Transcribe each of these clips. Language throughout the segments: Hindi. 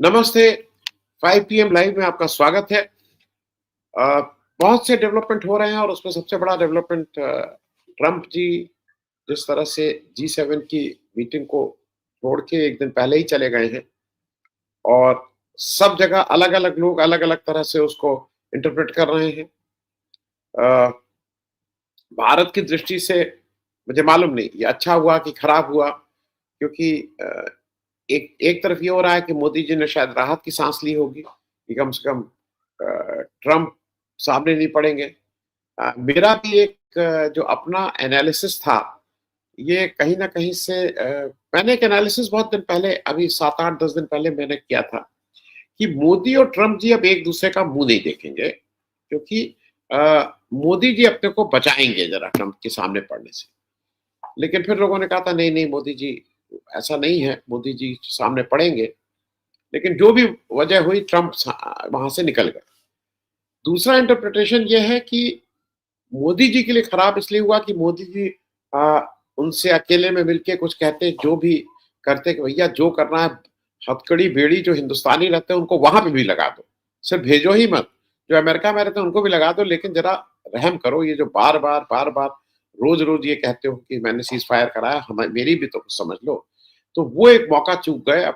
नमस्ते। 5 पीएम लाइव में आपका स्वागत है। अ, बहुत से डेवलपमेंट हो रहे हैं और उसमें सबसे बड़ा डेवलपमेंट ट्रंप जी जिस तरह से G7 की मीटिंग को छोड़ के 1 दिन पहले ही चले गए हैं और सब जगह अलग-अलग लोग अलग-अलग तरह से उसको इंटरप्रेट कर रहे हैं। अ, भारत की दृष्टि से मुझे मालूम नहीं ये अच्छा हुआ कि खराब हुआ क्योंकि एक एक तरफ ये हो रहा है कि मोदी जी ने शायद राहत की साँस ली होगी कि कम से कम ट्रंप सामने नहीं पड़ेंगे। मेरा भी एक जो अपना एनालिसिस था, ये कहीं न कहीं से मैंने एक एनालिसिस बहुत दिन पहले अभी 7, 8, 10 दिन पहले मैंने किया था कि मोदी और ट्रंप जी अब एक-दूसरे का मुँह नहीं देखेंगे क्योंकि मोदी जी अपने को बचाएँगे ज़रा ट्रंप के सामने पड़ने से। लेकिन फिर लोगों ने कहा था नहीं, नहीं मोदी जी ऐसा नहीं है, मोदी जी सामने पड़ेंगे। लेकिन जो भी वजह हुई ट्रंप वहाँ से निकल गए। दूसरा इंटरप्रिटेशन ये है कि मोदी जी के लिए खराब इसलिए हुआ कि मोदी जी अ, उनसे अकेले में मिलके कुछ कहते, जो भी करते कि भैया जो करना है, हथकड़ी, बेड़ी जो हिंदुस्तानी रहते हैं उनको वहाँ पे भी लगा दो। सिर्फ भेजो ही मत, जो अमेरिका में रहते हैं उनको भी लगा दो लेकिन ज़रा रहम करो, ये जो बार-बार, रोज़-रोज़ ये कहते हो कि मैंने सीज़ फायर कराया, हमें मेरी भी तो कुछ समझ लो। तो वो एक मौका चूक गए अ,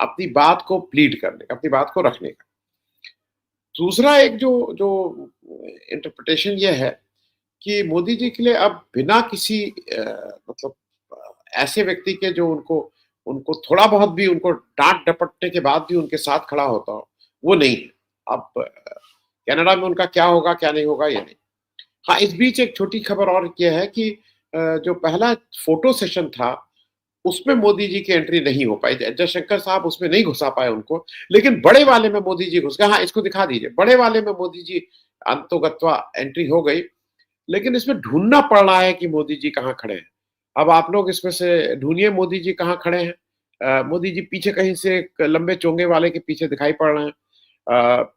अपनी बात को प्लीड करने का, अपनी बात को रखने का। दूसरा एक जो जो इंटरप्रिटेशन ये है कि मोदी जी के लिए अब बिना किसी मतलब ऐसे व्यक्ति के जो उनको उनको थोड़ा बहुत भी उनको डाँट-डपटने के बाद भी उनके साथ खड़ा होता हो, वो नहीं है। अब कनाडा में उनका क्या होगा, क्या नहीं होगा, ये नहीं। हाँ, इस बीच एक छोटी खबर और ये है कि जो पहला फ़ोटो सेशन था, उसमें मोदी जी की एंट्री नहीं हो पाई। जयशंकर साहब उसमें नहीं घुसा पाए उनको, लेकिन बड़े वाले में मोदी जी घुस गए। हाँ, इसको दिखा दीजिए। बड़े वाले में मोदी जी अंतोगत्वा एंट्री हो गई, लेकिन इसमें ढूँढना पड़ रहा है कि मोदी जी कहाँ खड़े हैं। अब आप लोग इसमें से ढूँढिए मोदी जी कहाँ खड़े हैं। मोदी जी पीछे कहीं से एक लंबे चोंगे वाले के पीछे दिखाई पड़ रहे हैं। अ,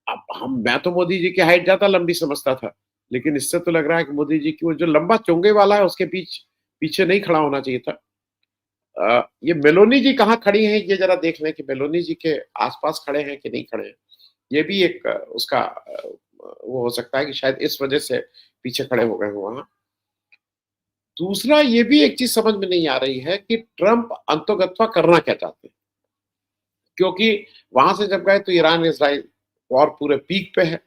अब मैं तो मोदी जी की हाइट ज़्यादा लंबी समझता था, लेकिन इससे तो लग रहा है कि मोदी जी की वो जो लंबा चोंगे वाला है उसके पीछे नहीं खड़ा होना चाहिए था। ये मेलोनी जी कहाँ खड़ी हैं, ये ज़रा देख लें कि मेलोनी जी के आस-पास खड़े हैं कि नहीं खड़े हैं। ये भी एक उसका वो हो सकता है कि शायद इस वजह से पीछे खड़े हो गए हों वहाँ। दूसरा ये भी एक चीज़ समझ में नहीं आ रही है कि ट्रंप अंतोगत्वा करना क्या चाहते हैं? क्योंकि वहाँ से जब गए तो ईरान-इज़राइल वॉर पूरे पीक पे है।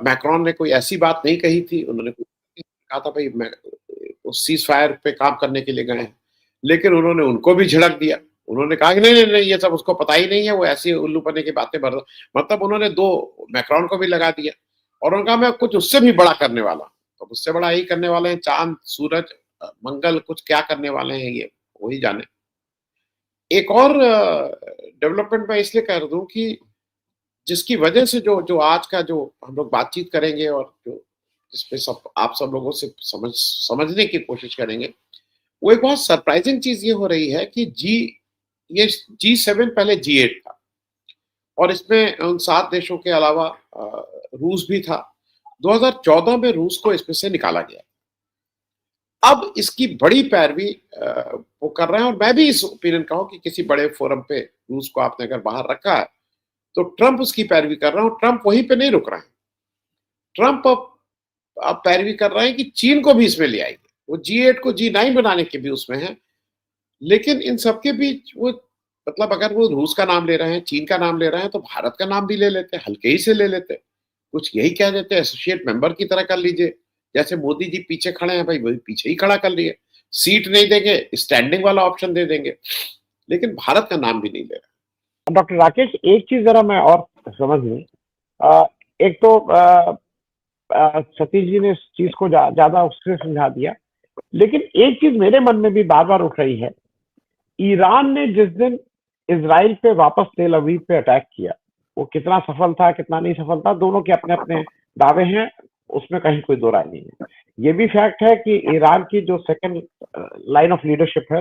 मैक्रोन ने कोई ऐसी बात नहीं कही थी, उन्होंने कहा था भई मैं उस सीज़ फायर पे काम करने के लिए गए हैं। लेकिन उन्होंने उनको भी झिड़क दिया। उन्होंने कहा कि नहीं, नहीं, नहीं ये सब उसको पता ही नहीं है, वो ऐसी उल्लू-पन्ने की बातें मतलब उन्होंने 2 मैक्रोन को भी लगा दिया और उन्होंने कहा मैं कुछ उससे भी बड़ा करने वाला हूँ। तो उससे बड़ा यही करने वाले हैं चाँद, सूरज मंगल कुछ क्या करने वाले हैं ये, वही जाने। एक और डेवलपमेंट मैं इसलिए कर दूँ कि जिसकी वजह से जो जो आज का जो हम लोग बातचीत करेंगे और जो जिसपे सब आप सब लोगों से समझने की कोशिश करेंगे, वो एक बहुत सरप्राइज़िंग चीज़ ये हो रही है कि ये G7 पहले G8 था और इसमें उन 7 देशों के अलावा रूस भी था। 2014 में रूस को इसमें से निकाला गया। अब इसकी बड़ी पैरवी वो कर रहे हैं और मैं भी इस ओपिनियन का हूँ कि किसी बड़े फोरम पे रूस को आपने अगर बाहर रखा है, तो ट्रंप उसकी पैरवी कर रहे हैं और ट्रंप वहीं पे नहीं रुक रहे हैं। ट्रंप अब पैरवी कर रहे हैं कि चीन को भी इसमें ले आएँगे। वो G8 को G9 बनाने के भी उसमें हैं। लेकिन इन सबके बीच वो मतलब अगर वो रूस का नाम ले रहे हैं, चीन का नाम ले रहे हैं, तो भारत का नाम भी ले लेते, हल्के ही से ले लेते। कुछ यही कह देते एसोसिएट मेंबर की तरह कर लीजिए। जैसे मोदी जी पीछे खड़े हैं, भाई वही पीछे ही खड़ा कर लिए। सीट नहीं देंगे, स्टैंडिंग वाला ऑप्शन दे देंगे। लेकिन भारत का नाम भी नहीं ले रहे। डॉक्टर राकेश, एक चीज जरा मैं और समझ लूं। एक तो सतीश जी ने इस चीज को ज्यादा उससे समझा दिया, लेकिन एक चीज मेरे मन में भी बार बार उठ रही है। ईरान ने जिस दिन इसराइल पे वापस तेल अवीव पे अटैक किया, वो कितना सफल था कितना नहीं सफल था, दोनों के अपने अपने दावे हैं, उसमें कहीं कोई दो राय नहीं है। ये भी फैक्ट है कि ईरान की जो सेकंड लाइन ऑफ लीडरशिप है,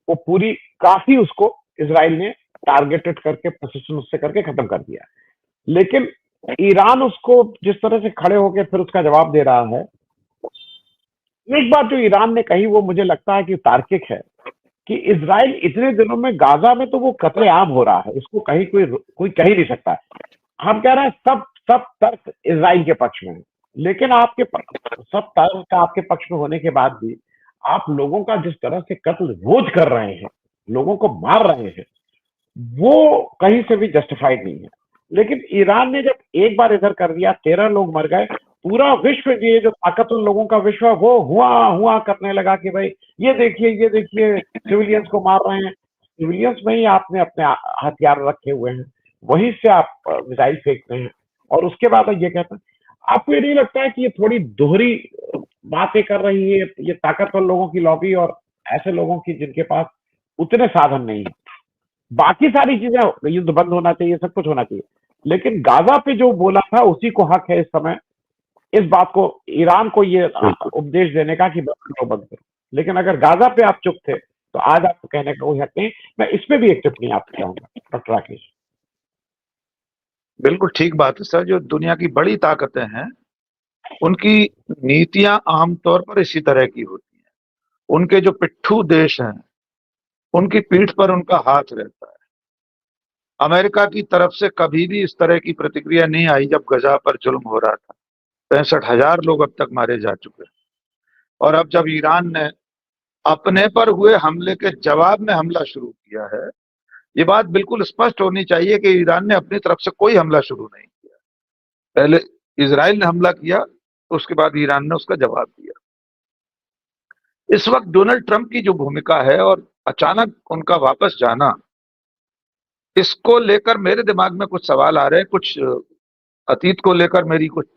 वो पूरी काफी उसको इसराइल ने टारगेटेड करके पोजीशन उससे करके खत्म कर दिया। लेकिन ईरान उसको जिस तरह से खड़े होकर फिर उसका जवाब दे रहा है, एक बात जो ईरान ने कही वो मुझे लगता है कि तार्किक है कि इजराइल इतने दिनों में गाजा में तो वो कत्लेआम हो रहा है, इसको कहीं कोई कह ही नहीं सकता। हम कह रहे हैं सब सब तर्क इजराइल के पक्ष में है, लेकिन सब तर्क आपके पक्ष में होने के बाद भी आप लोगों का जिस तरह से कत्ल रोज कर रहे हैं, लोगों को मार रहे हैं, वो कहीं से भी जस्टिफाइड नहीं है। लेकिन ईरान ने जब एक बार इधर कर दिया, 13 लोग मर गए, पूरा विश्व, ये जो ताकतवर लोगों का विश्व है, वो हुआ हुआ करने लगा कि भाई ये देखिए सिविलियंस को मार रहे हैं। सिविलियंस में ही आपने अपने हथियार रखे हुए हैं, वहीं से आप मिसाइल फेंकते हैं, और उसके बाद ये कहते हैं। आपको ये नहीं लगता है कि ये थोड़ी दोहरी बातें कर रही है ये ताकतवर लोगों की लॉबी और ऐसे लोगों की जिनके पास उतने साधन नहीं है? बाकी सारी चीजें, युद्ध बंद होना चाहिए, सब कुछ होना चाहिए, लेकिन गाजा पे जो बोला था उसी को हक है इस समय इस बात को, ईरान को ये उपदेश देने का कि बंद करो। लेकिन अगर गाजा पे आप चुप थे तो आज आपको कहने का कोई हक नहीं। मैं इसमें भी एक टिप्पणी आपसे चाहूंगा डॉक्टर राकेश। बिल्कुल ठीक बात है सर। जो दुनिया की बड़ी ताकतें हैं उनकी नीतियां आमतौर पर इसी तरह की होती हैं। उनके जो पिट्ठू देश हैं उनकी पीठ पर उनका हाथ रहता है। अमेरिका की तरफ से कभी भी इस तरह की प्रतिक्रिया नहीं आई जब गजा पर जुल्म हो रहा था। 65,000 लोग अब तक मारे जा चुके हैं। और अब जब ईरान ने अपने पर हुए हमले के जवाब में हमला शुरू किया है, ये बात बिल्कुल स्पष्ट होनी चाहिए कि ईरान ने अपनी तरफ से कोई हमला शुरू नहीं किया। पहले इजराइल ने हमला किया, उसके बाद ईरान ने उसका जवाब दिया। इस वक्त डोनाल्ड ट्रंप की जो भूमिका है और अचानक उनका वापस जाना, इसको लेकर मेरे दिमाग में कुछ सवाल आ रहे हैं। कुछ अतीत को लेकर मेरी कुछ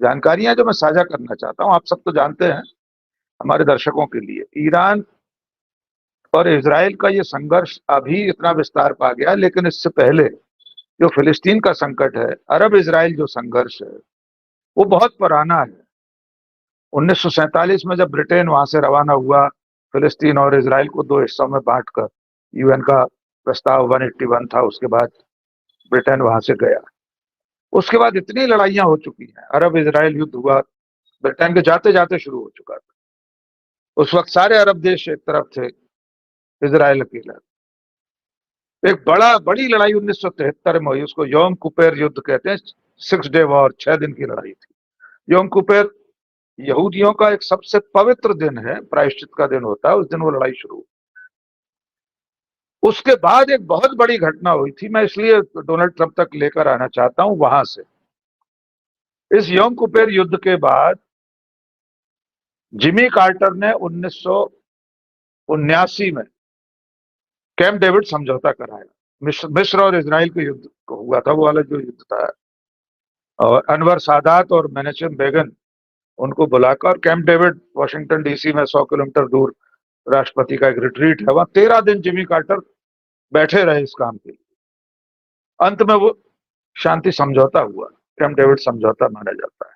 जानकारियां जो मैं साझा करना चाहता हूं। आप सब तो जानते हैं, हमारे दर्शकों के लिए ईरान और इजराइल का ये संघर्ष अभी इतना विस्तार पा गया, लेकिन इससे पहले जो फिलिस्तीन का संकट है, अरब इजराइल जो संघर्ष है, वो बहुत पुराना है। 1947 में जब ब्रिटेन वहां से रवाना हुआ, फिलिस्तीन और इजराइल को दो हिस्सों में बांटकर, यूएन का प्रस्ताव 181 था, उसके बाद ब्रिटेन वहां से गया। उसके बाद इतनी लड़ाइयां हो चुकी हैं, अरब इजराइल युद्ध हुआ, ब्रिटेन के जाते जाते शुरू हो चुका था। उस वक्त सारे अरब देश एक तरफ थे, इजराइल अकेला। एक बड़ी लड़ाई 1973 में हुई, उसको योम कुपेर युद्ध कहते हैं। 6 डे वॉर, 6 दिन की लड़ाई थी। योम कुपेर यहूदियों का एक सबसे पवित्र दिन है, प्रायश्चित का दिन होता है, उस दिन वो लड़ाई शुरू हुई। उसके बाद एक बहुत बड़ी घटना हुई थी, मैं इसलिए डोनाल्ड ट्रंप तक लेकर आना चाहता हूं वहां से। इस योम कुपेर युद्ध के बाद जिमी कार्टर ने 1979 में कैंप डेविड समझौता कराया। मिस्र और इजराइल के युद्ध हुआ था, वो वाला जो युद्ध था। और अनवर सादात और मेनेशम बेगन, उनको बुलाकर कैंप डेविड वाशिंगटन डीसी में 100 किलोमीटर दूर राष्ट्रपति का एक रिट्रीट है, वहां 13 दिन जिमी कार्टर बैठे रहे इस काम के लिए। अंत में वो शांति समझौता हुआ, कैंप डेविड समझौता माना जाता है।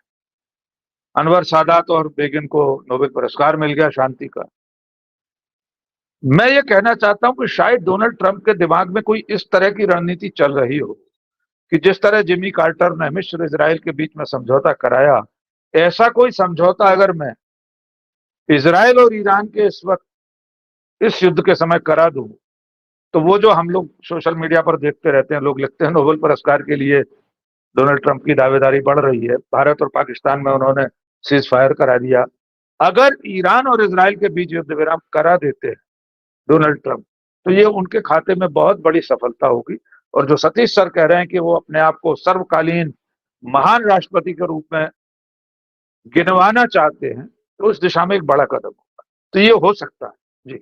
अनवर सादात और बेगिन को नोबेल पुरस्कार मिल गया शांति का। मैं ये कहना चाहता हूं कि शायद डोनाल्ड ट्रंप के दिमाग में कोई इस तरह की रणनीति चल रही हो कि जिस तरह जिमी कार्टर ने मिस्र इजराइल के बीच में समझौता कराया, ऐसा कोई समझौता अगर मैं इजराइल और ईरान के इस वक्त इस युद्ध के समय करा दूं, तो वो जो हम लोग सोशल मीडिया पर देखते रहते हैं, लोग लिखते हैं नोबेल पुरस्कार के लिए डोनाल्ड ट्रंप की दावेदारी बढ़ रही है, भारत और पाकिस्तान में उन्होंने सीज फायर करा दिया। अगर ईरान और इजराइल के बीच युद्ध विराम करा देते हैं डोनाल्ड ट्रंप, तो ये उनके खाते में बहुत बड़ी सफलता होगी। और जो सतीश सर कह रहे हैं कि वो अपने आप को सर्वकालीन महान राष्ट्रपति के रूप में गिनवाना चाहते हैं, तो उस दिशा में एक बड़ा कदम होगा। तो ये हो सकता है जी।